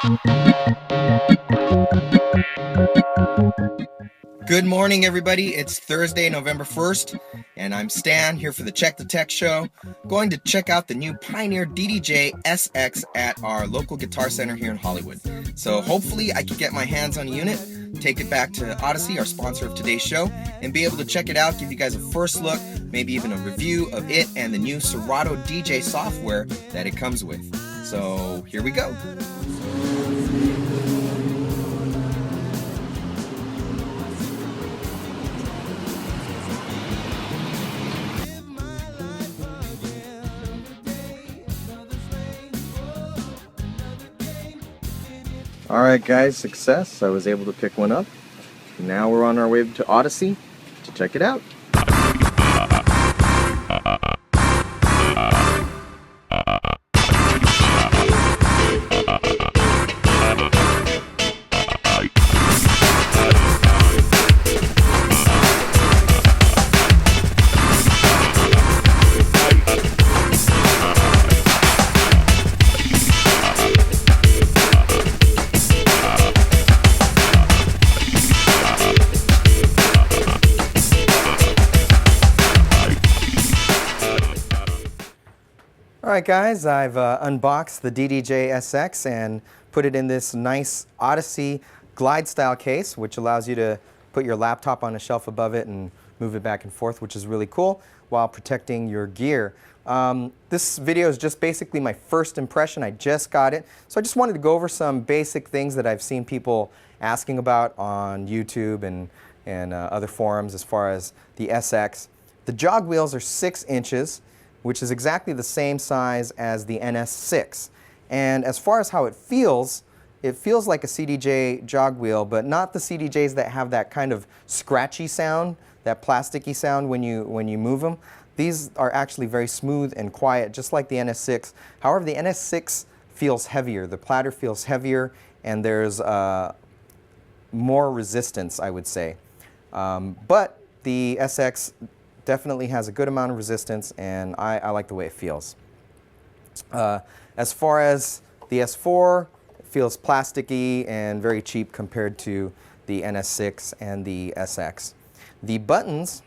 Good morning, everybody. It's Thursday, November 1st, and I'm Stan here for the Check the Tech show. Going to check out the new Pioneer DDJ SX at our local guitar center here in Hollywood. So hopefully I can get my hands on a unit, take it back to Odyssey, our sponsor of today's show, and be able to check it out, give you guys a first look, maybe even a review of it and the new Serato Dj software that it comes with. So here we go. Alright guys, success. I was able to pick one up. Now we're on our way to Odyssey to check it out. Alright guys, I've unboxed the DDJ SX and put it in this nice Odyssey glide style case, which allows you to put your laptop on a shelf above it and move it back and forth, which is really cool, while protecting your gear. This video is just basically my first impression. I just got it, so I just wanted to go over some basic things that I've seen people asking about on YouTube and other forums as far as the SX. The jog wheels are 6 inches, which is exactly the same size as the NS6. And as far as how it feels like a CDJ jog wheel, but not the CDJs that have that kind of scratchy sound, that plasticky sound when you move them. These are actually very smooth and quiet, just like the NS6. However, the NS6 feels heavier. The platter feels heavier, and there's more resistance, I would say. But the SX definitely has a good amount of resistance, and I like the way it feels. As far as the S4, it feels plasticky and very cheap compared to the NS6 and the SX. The buttons,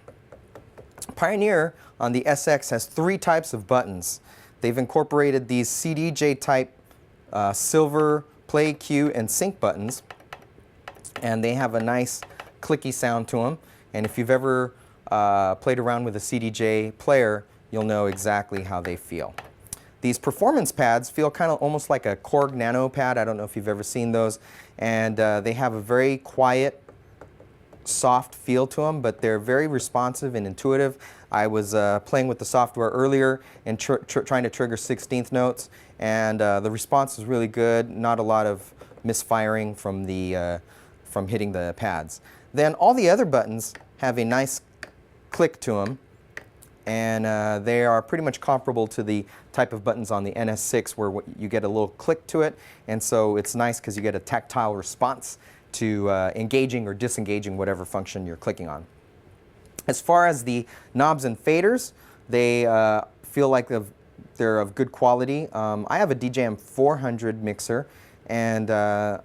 Pioneer on the SX has 3 types of buttons. They've incorporated these CDJ type silver play, cue, and sync buttons, and they have a nice clicky sound to them. And if you've ever played around with a CDJ player, you'll know exactly how they feel. These performance pads feel kind of almost like a Korg Nano pad. I don't know if you've ever seen those. And they have a very quiet, soft feel to them, but they're very responsive and intuitive. I was playing with the software earlier and trying to trigger 16th notes, and the response was really good. Not a lot of misfiring from hitting the pads. Then all the other buttons have a nice click to them, and they are pretty much comparable to the type of buttons on the NS6 where you get a little click to it, and so it's nice because you get a tactile response to engaging or disengaging whatever function you're clicking on. As far as the knobs and faders, they feel like they're of good quality. I have a DJM 400 mixer, and I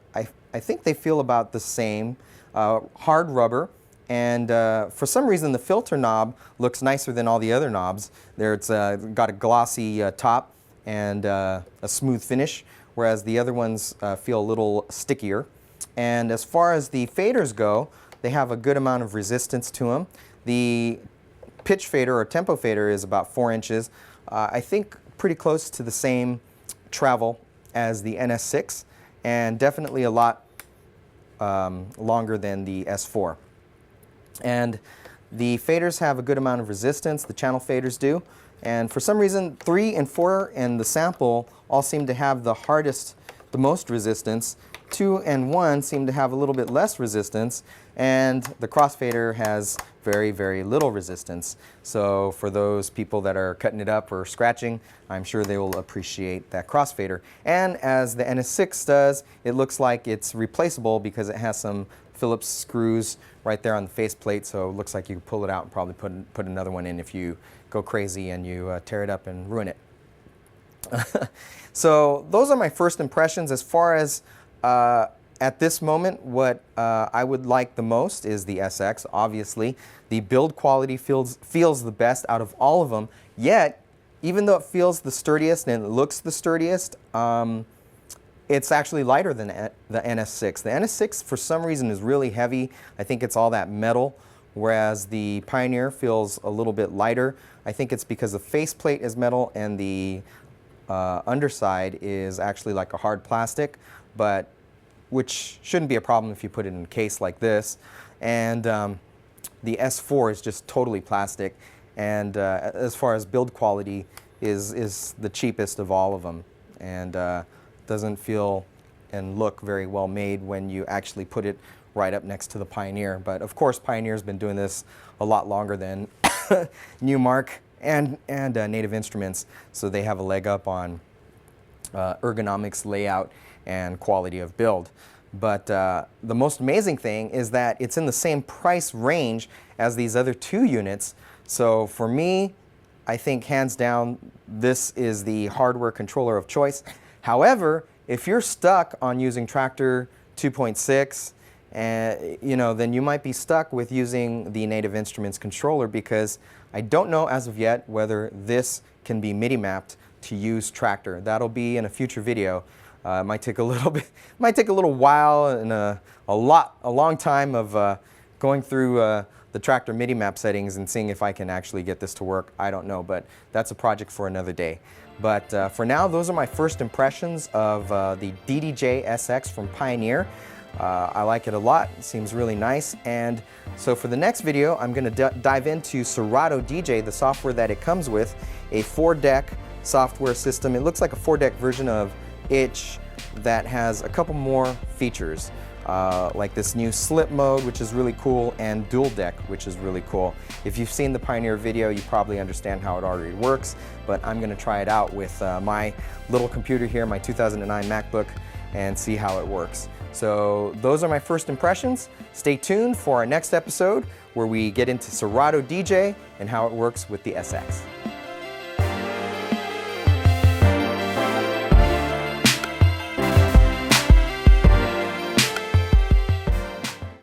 think they feel about the same. Hard rubber. And for some reason, the filter knob looks nicer than all the other knobs. It's got a glossy top and a smooth finish, whereas the other ones feel a little stickier. And as far as the faders go, they have a good amount of resistance to them. The pitch fader or tempo fader is about 4 inches. I think pretty close to the same travel as the NS6, and definitely a lot longer than the S4. And the faders have a good amount of resistance, the channel faders do. And for some reason, 3 and 4 and the sample all seem to have the most resistance. 2 and 1 seem to have a little bit less resistance, and the crossfader has very, very little resistance. So for those people that are cutting it up or scratching, I'm sure they will appreciate that crossfader. And as the NS6 does, it looks like it's replaceable because it has some Phillips screws right there on the faceplate, so it looks like you can pull it out and probably put another one in if you go crazy and you tear it up and ruin it. So those are my first impressions. As far as At this moment, what I would like the most is the SX, obviously. The build quality feels the best out of all of them, yet, even though it feels the sturdiest and it looks the sturdiest, it's actually lighter than the NS6. The NS6, for some reason, is really heavy. I think it's all that metal, whereas the Pioneer feels a little bit lighter. I think it's because the faceplate is metal and the underside is actually like a hard plastic, but which shouldn't be a problem if you put it in a case like this. And the S4 is just totally plastic, and as far as build quality is the cheapest of all of them, and doesn't feel and look very well made when you actually put it right up next to the Pioneer. But of course, Pioneer's been doing this a lot longer than Numark and Native Instruments, so they have a leg up on ergonomics, layout, and quality of build. But the most amazing thing is that it's in the same price range as these other two units. So for me, I think hands down, this is the hardware controller of choice. However, if you're stuck on using Traktor 2.6, then you might be stuck with using the Native Instruments controller, because I don't know as of yet whether this can be MIDI mapped to use Traktor. That'll be in a future video. It might take a little while and a long time of going through the Traktor MIDI map settings and seeing if I can actually get this to work. I don't know, but that's a project for another day. But for now, those are my first impressions of the DDJ SX from Pioneer. I like it a lot. It seems really nice. And so for the next video, I'm going to dive into Serato Dj, the software that it comes with, a 4-deck software system. It looks like a 4-deck version of Itch that has a couple more features, like this new slip mode, which is really cool, and dual deck, which is really cool. If you've seen the Pioneer video, you probably understand how it already works, but I'm going to try it out with my little computer here, my 2009 MacBook, and see how it works. So those are my first impressions. Stay tuned for our next episode where we get into Serato Dj and how it works with the SX.